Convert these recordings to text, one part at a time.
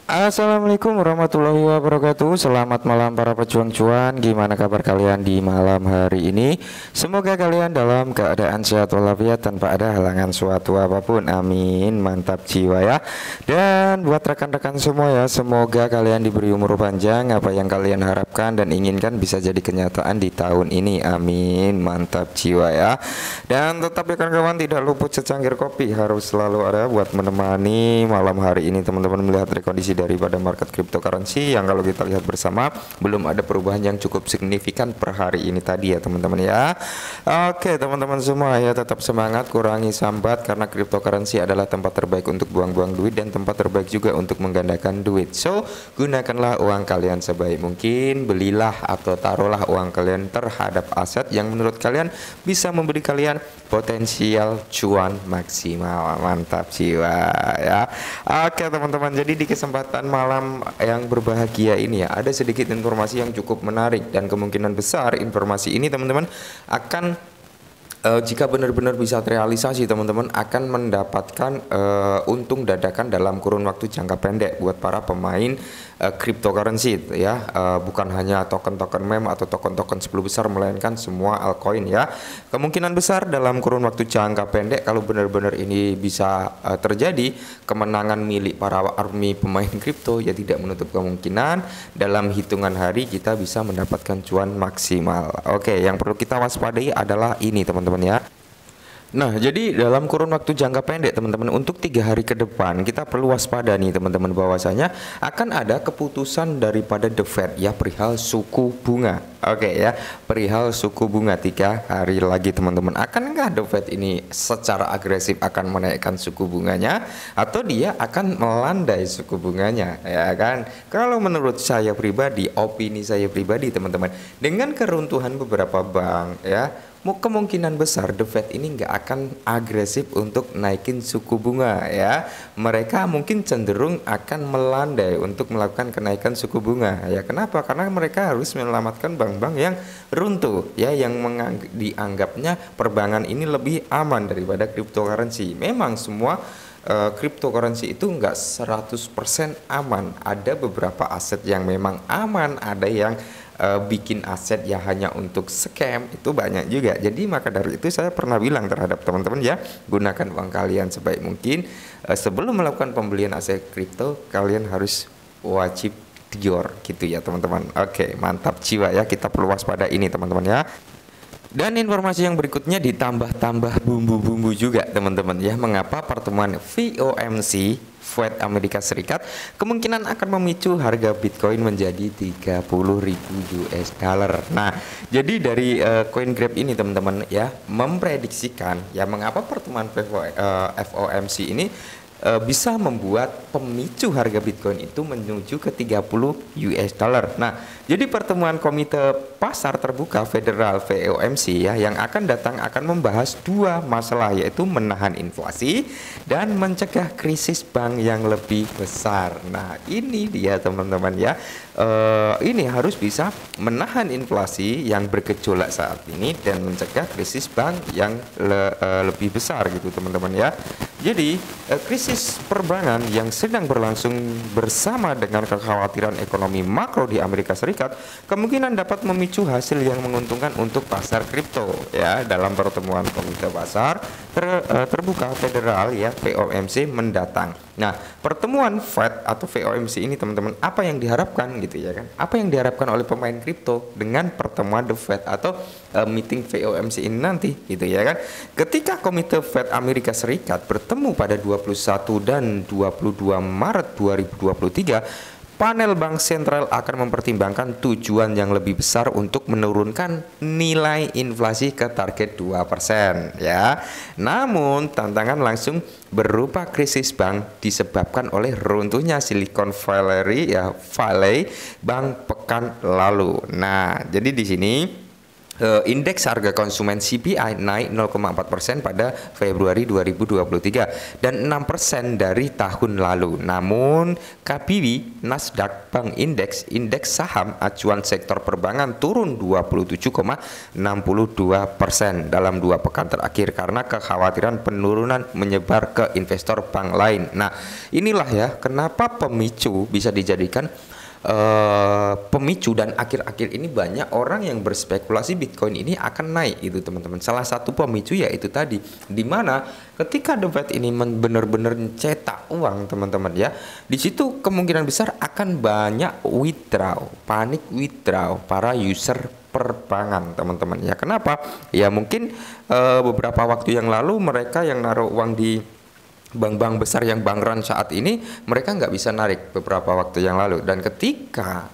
Assalamualaikum warahmatullahi wabarakatuh. Selamat malam para pejuang cuan. Gimana kabar kalian di malam hari ini? Semoga kalian dalam keadaan sehat walafiat tanpa ada halangan suatu apapun. Amin. Mantap jiwa ya. Dan buat rekan-rekan semua ya, semoga kalian diberi umur panjang. Apa yang kalian harapkan dan inginkan bisa jadi kenyataan di tahun ini. Amin. Mantap jiwa ya. Dan tetap ya kawan-kawan, tidak luput secangkir kopi harus selalu ada buat menemani malam hari ini teman-teman melihat kondisi daripada market cryptocurrency yang kalau kita lihat bersama belum ada perubahan yang cukup signifikan per hari ini tadi ya teman-teman ya. Oke teman-teman semua ya, tetap semangat, kurangi sambat karena cryptocurrency adalah tempat terbaik untuk buang-buang duit dan tempat terbaik juga untuk menggandakan duit. So gunakanlah uang kalian sebaik mungkin, belilah atau taruhlah uang kalian terhadap aset yang menurut kalian bisa memberi kalian potensial cuan maksimal. Mantap jiwa ya. Oke teman-teman, jadi di kesempatan malam yang berbahagia ini ya, ada sedikit informasi yang cukup menarik dan kemungkinan besar informasi ini teman-teman akan jika benar-benar bisa terrealisasi teman-teman akan mendapatkan untung dadakan dalam kurun waktu jangka pendek buat para pemain cryptocurrency ya, bukan hanya token-token meme atau token-token 10 besar melainkan semua altcoin ya. Kemungkinan besar dalam kurun waktu jangka pendek kalau benar-benar ini bisa terjadi kemenangan milik para army pemain kripto ya, tidak menutup kemungkinan dalam hitungan hari kita bisa mendapatkan cuan maksimal. Oke, yang perlu kita waspadai adalah ini teman-teman ya. Nah, jadi dalam kurun waktu jangka pendek teman-teman untuk 3 hari ke depan kita perlu waspada nih teman-teman, bahwasanya akan ada keputusan daripada The Fed ya perihal suku bunga. Oke ya, perihal suku bunga 3 hari lagi teman-teman. Akankah The Fed ini secara agresif akan menaikkan suku bunganya atau dia akan melandai suku bunganya ya kan? Kalau menurut saya pribadi, opini saya pribadi teman-teman, dengan keruntuhan beberapa bank ya, kemungkinan besar The Fed ini nggak akan agresif untuk naikin suku bunga ya. Mereka mungkin cenderung akan melandai untuk melakukan kenaikan suku bunga ya. Kenapa? Karena mereka harus menyelamatkan bank-bank yang runtuh ya, yang dianggapnya perbankan ini lebih aman daripada cryptocurrency. Memang semua cryptocurrency itu enggak 100% aman. Ada beberapa aset yang memang aman, ada yang bikin aset ya hanya untuk scam, itu banyak juga. Jadi maka dari itu saya pernah bilang terhadap teman-teman ya, gunakan uang kalian sebaik mungkin. Sebelum melakukan pembelian aset kripto kalian harus wajib dior gitu ya teman-teman. Oke, mantap jiwa ya, kita perlu waspada ini teman-teman ya. Dan informasi yang berikutnya ditambah-tambah bumbu-bumbu juga teman-teman ya, mengapa pertemuan FOMC Fed Amerika Serikat kemungkinan akan memicu harga Bitcoin menjadi 30.000 US dollar. Nah, jadi dari CoinGrab ini teman-teman ya memprediksikan ya mengapa pertemuan FOMC ini bisa membuat pemicu harga Bitcoin itu menuju ke 30 US dollar. Nah, jadi pertemuan Komite Pasar Terbuka Federal FOMC ya yang akan datang akan membahas 2 masalah, yaitu menahan inflasi dan mencegah krisis bank yang lebih besar. Nah, ini dia teman-teman ya. Ini harus bisa menahan inflasi yang bergejolak saat ini dan mencegah krisis bank yang lebih besar gitu teman-teman ya. Jadi krisis perbankan yang sedang berlangsung bersama dengan kekhawatiran ekonomi makro di Amerika Serikat kemungkinan dapat memicu hasil yang menguntungkan untuk pasar kripto ya dalam pertemuan Komite Pasar Terbuka Federal ya FOMC mendatang. Nah, pertemuan Fed atau FOMC ini teman-teman, apa yang diharapkan gitu ya kan? Apa yang diharapkan oleh pemain kripto dengan pertemuan The Fed atau meeting FOMC ini nanti gitu ya kan? Ketika Komite Fed Amerika Serikat bertemu pada 21 dan 22 Maret 2023, panel bank sentral akan mempertimbangkan tujuan yang lebih besar untuk menurunkan nilai inflasi ke target 2% ya. Namun tantangan langsung berupa krisis bank disebabkan oleh runtuhnya Silicon Valley ya, Valley Bank pekan lalu. Nah, jadi di sini Indeks harga konsumen CPI naik 0,4% pada Februari 2023 dan 6% dari tahun lalu. Namun KBW, Nasdaq, Bank Indeks saham acuan sektor perbankan turun 27,62% dalam 2 pekan terakhir karena kekhawatiran penurunan menyebar ke investor bank lain. Nah, inilah ya kenapa pemicu bisa dijadikan pemicu, dan akhir-akhir ini banyak orang yang berspekulasi Bitcoin ini akan naik itu teman-teman. Salah satu pemicu yaitu tadi, dimana ketika The Fed ini benar-benar cetak uang teman-teman ya, di situ kemungkinan besar akan banyak panik withdraw para user perbankan teman-teman ya. Kenapa? Ya mungkin beberapa waktu yang lalu mereka yang naruh uang di bank-bank besar yang bank run saat ini, mereka nggak bisa narik beberapa waktu yang lalu, dan ketika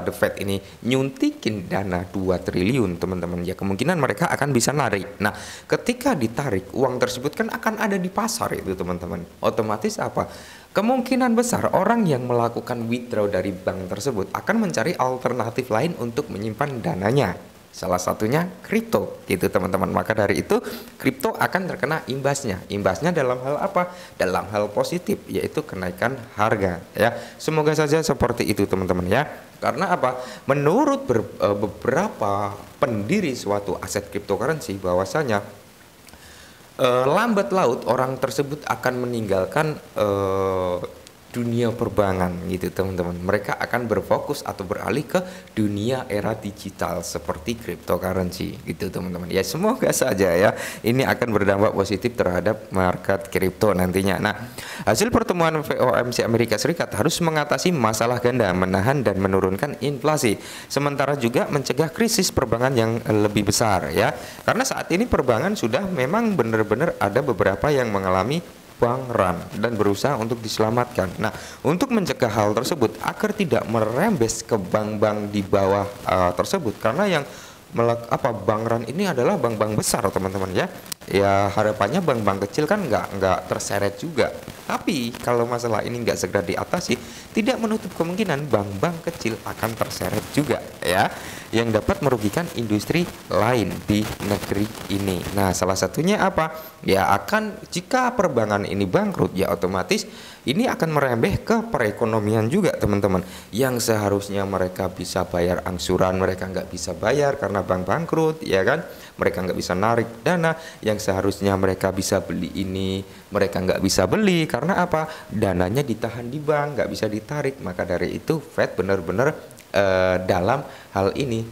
The Fed ini nyuntikin dana 2 triliun teman-teman ya, kemungkinan mereka akan bisa narik. Nah, ketika ditarik uang tersebut kan akan ada di pasar itu teman-teman, otomatis apa, kemungkinan besar orang yang melakukan withdraw dari bank tersebut akan mencari alternatif lain untuk menyimpan dananya. Salah satunya kripto gitu teman-teman. Maka dari itu kripto akan terkena imbasnya. Imbasnya dalam hal apa? Dalam hal positif, yaitu kenaikan harga ya. Semoga saja seperti itu teman-teman ya. Karena apa? Menurut beberapa pendiri suatu aset cryptocurrency bahwasanya lambat laut orang tersebut akan meninggalkan dunia perbankan gitu teman-teman. Mereka akan berfokus atau beralih ke dunia era digital seperti cryptocurrency gitu teman-teman. Ya semoga saja ya ini akan berdampak positif terhadap market kripto nantinya. Nah, hasil pertemuan FOMC Amerika Serikat harus mengatasi masalah ganda, menahan dan menurunkan inflasi, sementara juga mencegah krisis perbankan yang lebih besar ya. Karena saat ini perbankan sudah memang benar-benar ada beberapa yang mengalami bank run dan berusaha untuk diselamatkan. Nah, untuk mencegah hal tersebut agar tidak merembes ke bank-bank di bawah tersebut, karena yang bank run ini adalah bank-bank besar teman-teman ya. Ya harapannya bank-bank kecil kan nggak terseret juga. Tapi kalau masalah ini nggak segera diatasi, tidak menutup kemungkinan bank-bank kecil akan terseret juga ya, yang dapat merugikan industri lain di negeri ini. Nah, salah satunya apa? Ya akan, jika perbankan ini bangkrut, ya otomatis ini akan merembeh ke perekonomian juga teman-teman. Yang seharusnya mereka bisa bayar angsuran, mereka nggak bisa bayar karena bank bangkrut, ya kan? Mereka nggak bisa narik dana. Yang seharusnya mereka bisa beli ini, mereka nggak bisa beli karena apa? Dananya ditahan di bank, nggak bisa ditarik. Maka dari itu Fed benar-benar dalam hal ini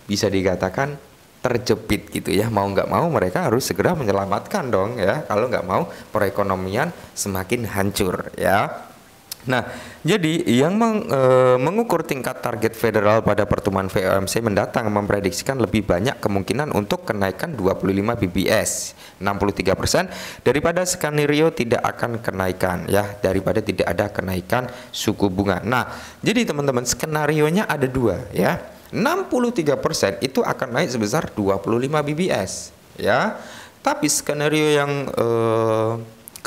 bisa dikatakan terjepit gitu ya. Mau nggak mau mereka harus segera menyelamatkan dong ya, kalau nggak mau perekonomian semakin hancur ya. Nah, jadi yang mengukur tingkat target federal pada pertemuan FOMC mendatang memprediksikan lebih banyak kemungkinan untuk kenaikan 25 BPS, 63% daripada skenario tidak akan kenaikan ya, daripada tidak ada kenaikan suku bunga. Nah, jadi teman-teman skenarionya ada dua ya. 63% itu akan naik sebesar 25 BPS ya. Tapi skenario yang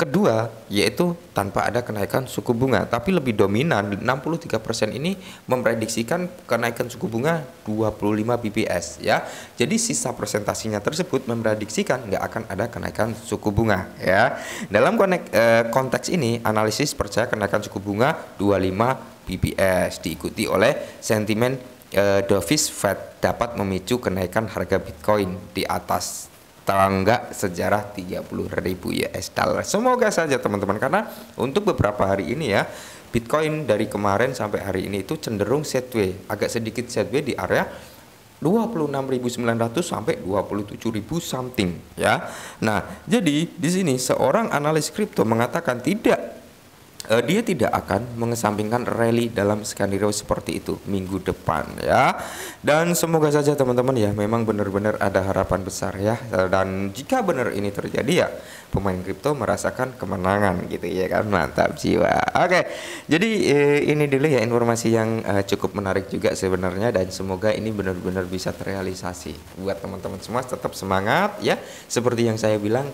kedua yaitu tanpa ada kenaikan suku bunga, tapi lebih dominan 63% ini memprediksikan kenaikan suku bunga 25 BPS ya. Jadi sisa presentasinya tersebut memprediksikan nggak akan ada kenaikan suku bunga ya. Dalam konteks ini analisis percaya kenaikan suku bunga 25 BPS diikuti oleh sentimen dovish Fed dapat memicu kenaikan harga Bitcoin di atas tangga sejarah 30.000 US dollar. Semoga saja teman-teman, karena untuk beberapa hari ini ya Bitcoin dari kemarin sampai hari ini itu cenderung sideways, agak sedikit sideways di area 26.900 sampai 27.000 something ya. Nah, jadi di sini seorang analis kripto mengatakan dia tidak akan mengesampingkan rally dalam skenario seperti itu minggu depan ya. Dan semoga saja teman-teman ya memang benar-benar ada harapan besar ya. Dan jika benar ini terjadi ya pemain kripto merasakan kemenangan gitu ya kan. Mantap jiwa. Oke, jadi ini dulu ya informasi yang cukup menarik juga sebenarnya, dan semoga ini benar-benar bisa terrealisasi. Buat teman-teman semua tetap semangat ya. Seperti yang saya bilang,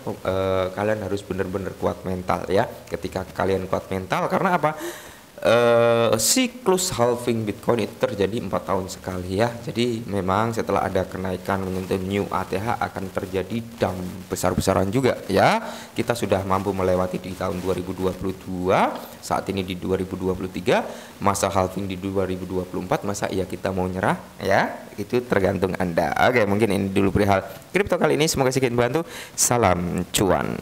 kalian harus benar-benar kuat mental ya. Ketika kalian kuat mental, karena apa? siklus halving Bitcoin itu terjadi 4 tahun sekali ya. Jadi memang setelah ada kenaikan menyentuh new ATH akan terjadi dump besar-besaran juga ya. Kita sudah mampu melewati di tahun 2022, saat ini di 2023, masa halving di 2024, masa iya kita mau nyerah ya? Itu tergantung Anda. Oke, mungkin ini dulu perihal kripto kali ini, semoga sedikit membantu. Salam cuan.